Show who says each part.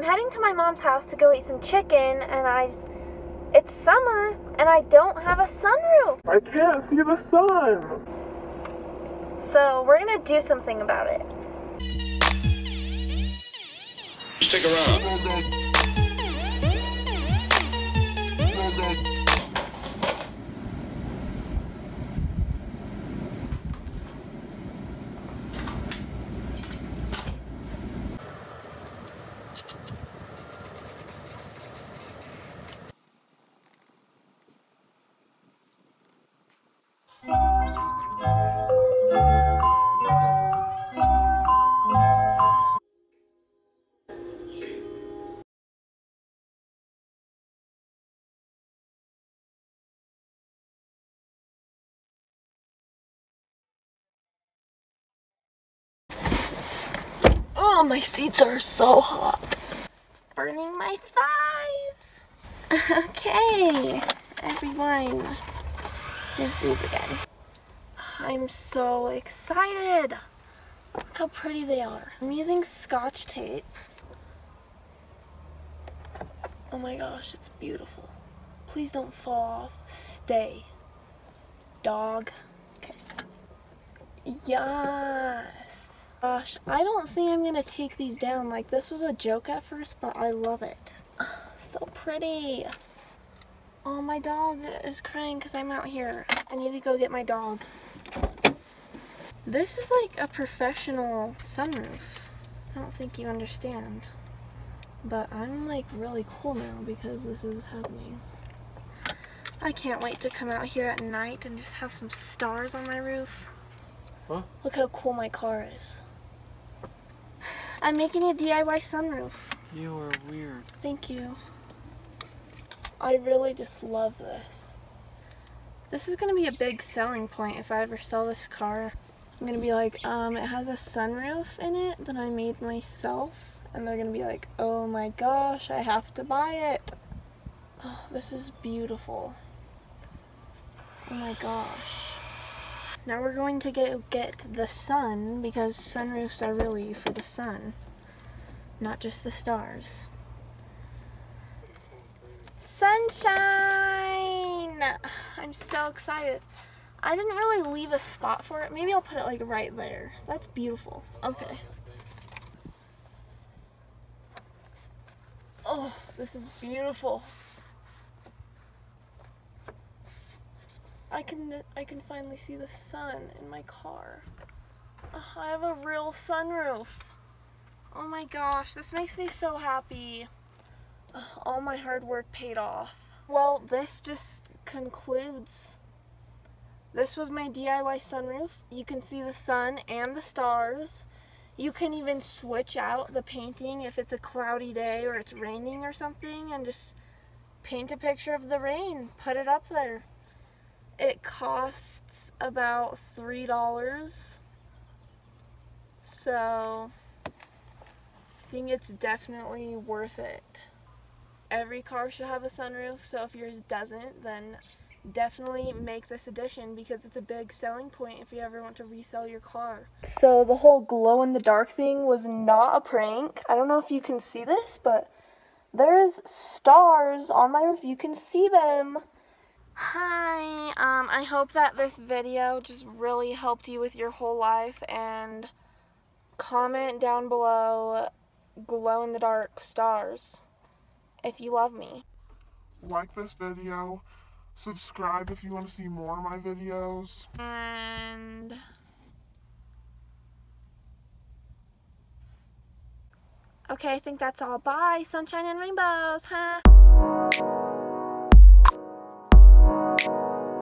Speaker 1: heading to my mom's house to go eat some chicken, and it's summer, and I don't have a sunroof.
Speaker 2: I can't see the sun.
Speaker 1: So we're gonna do something about it.
Speaker 3: Stick around.
Speaker 1: Oh, my seats are so hot. It's burning my thighs. Okay, everyone. Here's these again. I'm so excited. Look how pretty they are. I'm using Scotch tape. Oh my gosh, it's beautiful. Please don't fall off. Stay. Dog. Okay. Yes. Gosh, I don't think I'm gonna take these down. Like, this was a joke at first, but I love it. So pretty. Oh, my dog is crying because I'm out here. I need to go get my dog. This is like a professional sunroof. I don't think you understand. But I'm like really cool now because this is happening. I can't wait to come out here at night and just have some stars on my roof.
Speaker 2: Huh?
Speaker 1: Look how cool my car is. I'm making a DIY sunroof.
Speaker 2: You are weird.
Speaker 1: Thank you. I really just love this. This is going to be a big selling point if I ever sell this car. I'm going to be like, it has a sunroof in it that I made myself. And they're going to be like, oh my gosh, I have to buy it. Oh, this is beautiful. Oh my gosh. Now we're going to get the sun, because sunroofs are really for the sun, not just the stars. Sunshine! I'm so excited. I didn't really leave a spot for it. Maybe I'll put it like right there. That's beautiful. Okay. Oh, this is beautiful. I can finally see the sun in my car. I have a real sunroof. Oh my gosh, this makes me so happy. All my hard work paid off. Well, this just concludes. This was my DIY sunroof. You can see the sun and the stars. You can even switch out the painting if it's a cloudy day or it's raining or something, and just paint a picture of the rain. Put it up there. It costs about $3. So I think it's definitely worth it. Every car should have a sunroof, so if yours doesn't, then definitely make this addition because it's a big selling point if you ever want to resell your car. So the whole glow-in-the-dark thing was not a prank. I don't know if you can see this, but there's stars on my roof. You can see them. Hi, I hope that this video just really helped you with your whole life, and comment down below glow-in-the-dark stars if you love me.
Speaker 2: Like this video, subscribe if you want to see more of my videos.
Speaker 1: And okay, I think that's all. Bye, sunshine and rainbows, huh?